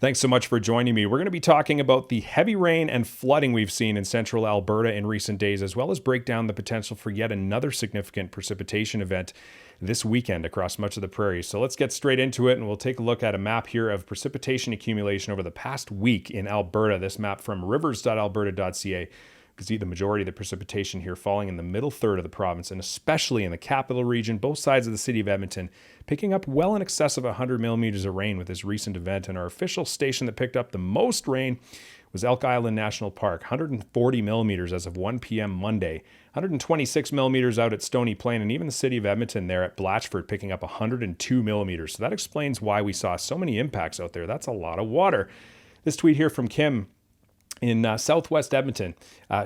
Thanks so much for joining me. We're going to be talking about the heavy rain and flooding we've seen in central Alberta in recent days, as well as break down the potential for yet another significant precipitation event this weekend across much of the prairie. So let's get straight into it, and we'll take a look at a map here of precipitation accumulation over the past week in Alberta. This map from rivers.alberta.ca. You can see the majority of the precipitation here falling in the middle third of the province, and especially in the capital region, both sides of the city of Edmonton, picking up well in excess of 100 millimeters of rain with this recent event. And our official station that picked up the most rain was Elk Island National Park, 140 millimeters as of 1 p.m. Monday, 126 millimeters out at Stony Plain, and even the city of Edmonton there at Blatchford picking up 102 millimeters. So that explains why we saw so many impacts out there. That's a lot of water. This tweet here from Kim in southwest Edmonton,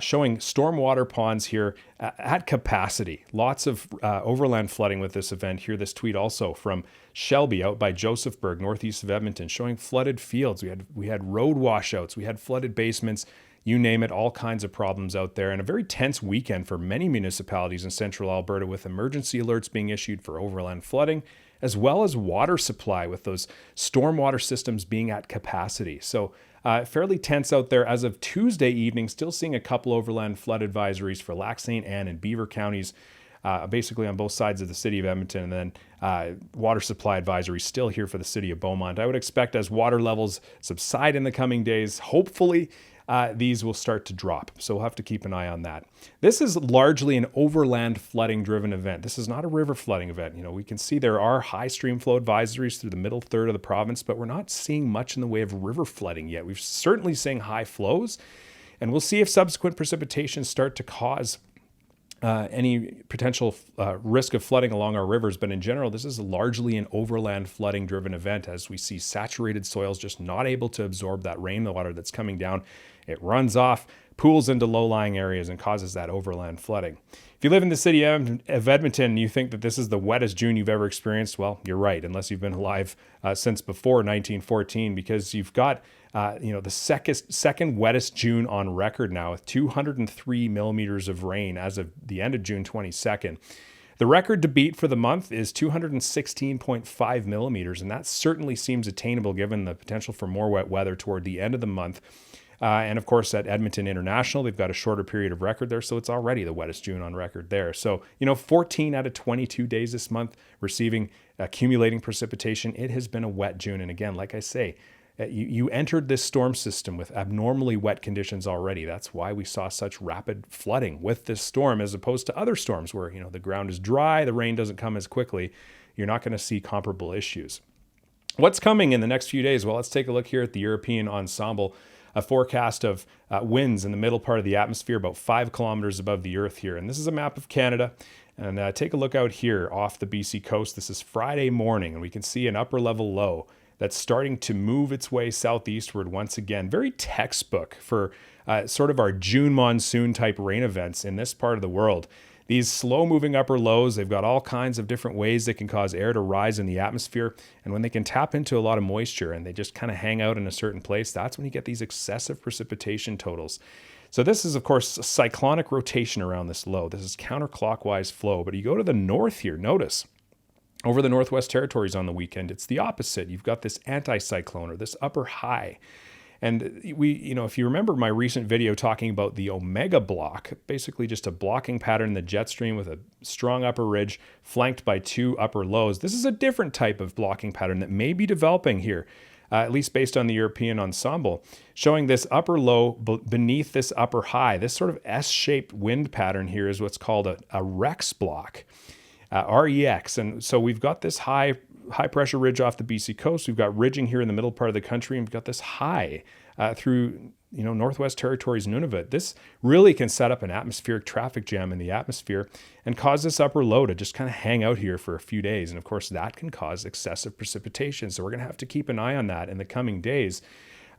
showing stormwater ponds here at capacity. Lots of overland flooding with this event here. This tweet also from Shelby out by Josephburg, northeast of Edmonton, showing flooded fields. We had road washouts. We had flooded basements. You name it, all kinds of problems out there. And a very tense weekend for many municipalities in central Alberta, with emergency alerts being issued for overland flooding, as well as water supply with those stormwater systems being at capacity. So fairly tense out there as of Tuesday evening, still seeing a couple overland flood advisories for Lac St. Anne and Beaver counties, basically on both sides of the city of Edmonton, and then water supply advisory still here for the city of Beaumont. I would expect as water levels subside in the coming days, hopefully these will start to drop. So we'll have to keep an eye on that. This is largely an overland flooding driven event. This is not a river flooding event. You know, we can see there are high stream flow advisories through the middle third of the province, but we're not seeing much in the way of river flooding yet. We're certainly seeing high flows, and we'll see if subsequent precipitation start to cause any potential risk of flooding along our rivers. But in general, this is largely an overland flooding driven event, as we see saturated soils just not able to absorb that rainwater that's coming down. It runs off, pools into low-lying areas, and causes that overland flooding. If you live in the city of Edmonton and you think that this is the wettest June you've ever experienced, well, you're right, unless you've been alive since before 1914, because you've got the second wettest June on record now, with 203 millimeters of rain as of the end of June 22nd. The record to beat for the month is 216.5 millimeters, and that certainly seems attainable given the potential for more wet weather toward the end of the month. And of course, at Edmonton International, they've got a shorter period of record there, so it's already the wettest June on record there. So, 14 out of 22 days this month receiving accumulating precipitation. It has been a wet June. And again, like I say, you entered this storm system with abnormally wet conditions already. That's why we saw such rapid flooding with this storm, as opposed to other storms where, the ground is dry, the rain doesn't come as quickly. You're not going to see comparable issues. What's coming in the next few days? Well, let's take a look here at the European ensemble. A forecast of winds in the middle part of the atmosphere, about 5 kilometers above the earth here. And this is a map of Canada. And take a look out here off the BC coast. This is Friday morning, and we can see an upper level low that's starting to move its way southeastward once again. Very textbook for sort of our June monsoon type rain events in this part of the world. These slow-moving upper lows, they've got all kinds of different ways that can cause air to rise in the atmosphere. And when they can tap into a lot of moisture and they just kind of hang out in a certain place, that's when you get these excessive precipitation totals. So this is, of course, a cyclonic rotation around this low. This is counterclockwise flow. But you go to the north here, notice, over the Northwest Territories on the weekend, it's the opposite. You've got this anticyclone, or this upper high. And if you remember my recent video talking about the omega block, basically just a blocking pattern in the jet stream with a strong upper ridge flanked by 2 upper lows. This is a different type of blocking pattern that may be developing here, at least based on the European ensemble, showing this upper low beneath this upper high. This sort of S-shaped wind pattern here is what's called a Rex block, REX. And so we've got this high pressure ridge off the BC coast. We've got ridging here in the middle part of the country, and we've got this high through Northwest Territories, Nunavut. This really can set up an atmospheric traffic jam in the atmosphere and cause this upper low to just kind of hang out here for a few days. And of course, that can cause excessive precipitation. So we're going to have to keep an eye on that in the coming days.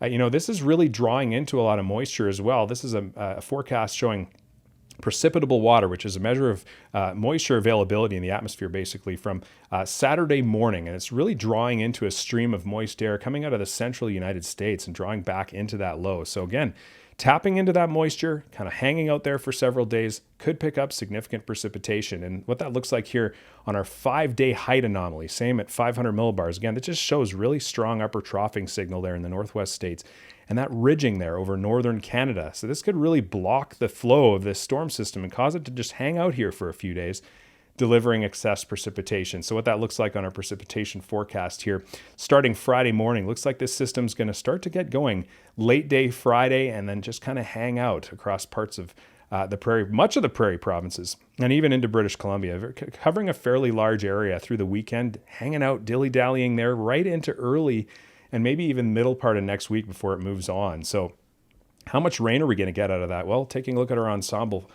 This is really drawing into a lot of moisture as well. This is a forecast showing precipitable water, which is a measure of moisture availability in the atmosphere, basically from Saturday morning. And it's really drawing into a stream of moist air coming out of the central United States and drawing back into that low. So again, tapping into that moisture, kind of hanging out there for several days, could pick up significant precipitation. And what that looks like here on our 5-day height anomaly, same at 500 millibars. Again, that just shows really strong upper troughing signal there in the northwest states, and that ridging there over northern Canada. So this could really block the flow of this storm system and cause it to just hang out here for a few days, delivering excess precipitation. So what that looks like on our precipitation forecast here, starting Friday morning, looks like this system's going to start to get going late day Friday and then just kind of hang out across parts of the prairie, much of the prairie provinces, and even into British Columbia, covering a fairly large area through the weekend, hanging out, dilly-dallying there right into early and maybe even middle part of next week before it moves on. So how much rain are we going to get out of that? Well, taking a look at our ensemble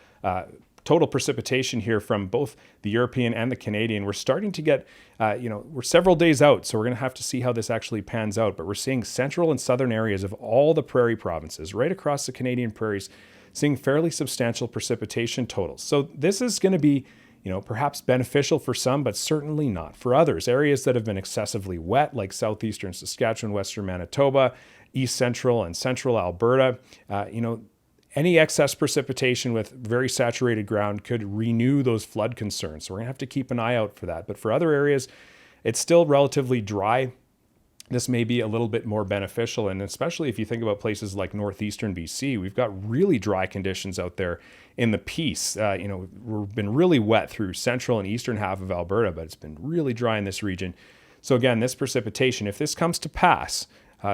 total precipitation here from both the European and the Canadian, we're starting to get, we're several days out, so we're going to have to see how this actually pans out. But we're seeing central and southern areas of all the prairie provinces, right across the Canadian prairies, seeing fairly substantial precipitation totals. So this is going to be, perhaps beneficial for some, but certainly not for others. Areas that have been excessively wet, like southeastern Saskatchewan, western Manitoba, east central and central Alberta, any excess precipitation with very saturated ground could renew those flood concerns. So we're going to have to keep an eye out for that. But for other areas, it's still relatively dry. This may be a little bit more beneficial. And especially if you think about places like northeastern BC, we've got really dry conditions out there in the Peace. We've been really wet through central and eastern half of Alberta, but it's been really dry in this region. So again, this precipitation, if this comes to pass,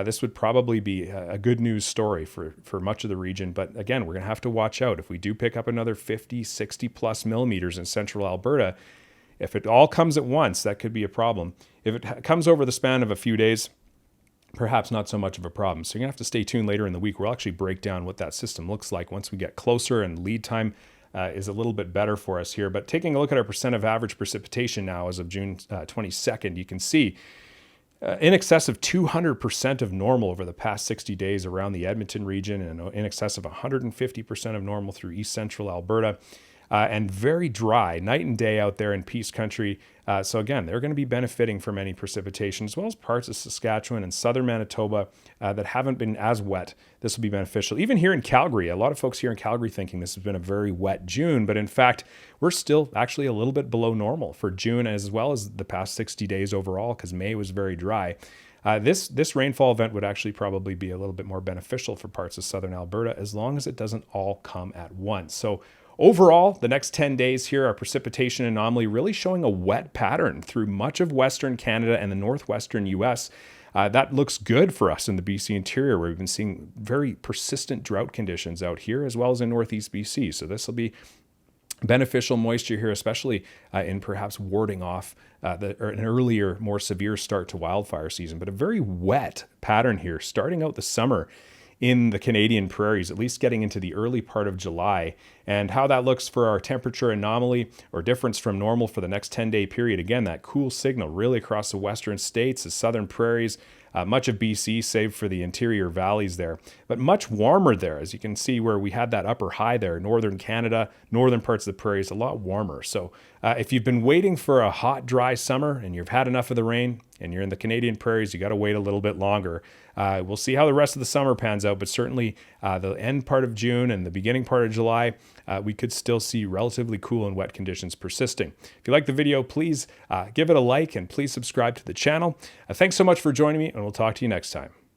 this would probably be a good news story for much of the region. But again, we're going to have to watch out. If we do pick up another 50, 60 plus millimeters in central Alberta, if it all comes at once, that could be a problem. If it comes over the span of a few days, perhaps not so much of a problem. So you're going to have to stay tuned later in the week. We'll actually break down what that system looks like once we get closer, and lead time is a little bit better for us here. But taking a look at our percent of average precipitation now as of June 22nd, you can see in excess of 200% of normal over the past 60 days around the Edmonton region, and in excess of 150% of normal through east central Alberta. And very dry night and day out there in Peace Country. So again, they're going to be benefiting from any precipitation, as well as parts of Saskatchewan and southern Manitoba that haven't been as wet. This will be beneficial. Even here in Calgary, a lot of folks here in Calgary thinking this has been a very wet June, but in fact, we're still actually a little bit below normal for June, as well as the past 60 days overall, because May was very dry. This rainfall event would actually probably be a little bit more beneficial for parts of southern Alberta, as long as it doesn't all come at once. So overall, the next 10 days here, our precipitation anomaly really showing a wet pattern through much of western Canada and the northwestern U.S. That looks good for us in the BC interior, where we've been seeing very persistent drought conditions out here, as well as in northeast BC. So this will be beneficial moisture here, especially in perhaps warding off an earlier, more severe start to wildfire season. But a very wet pattern here, starting out the summer in the Canadian prairies, at least getting into the early part of July. And how that looks for our temperature anomaly or difference from normal for the next 10-day period. Again, that cool signal really across the western states, the southern prairies, much of BC, save for the interior valleys there, but much warmer there, as you can see where we had that upper high there. Northern Canada, northern parts of the prairies, a lot warmer. So if you've been waiting for a hot, dry summer and you've had enough of the rain and you're in the Canadian prairies, you got to wait a little bit longer. We'll see how the rest of the summer pans out, but certainly the end part of June and the beginning part of July, we could still see relatively cool and wet conditions persisting. If you like the video, please give it a like and please subscribe to the channel. Thanks so much for joining me, and we'll talk to you next time.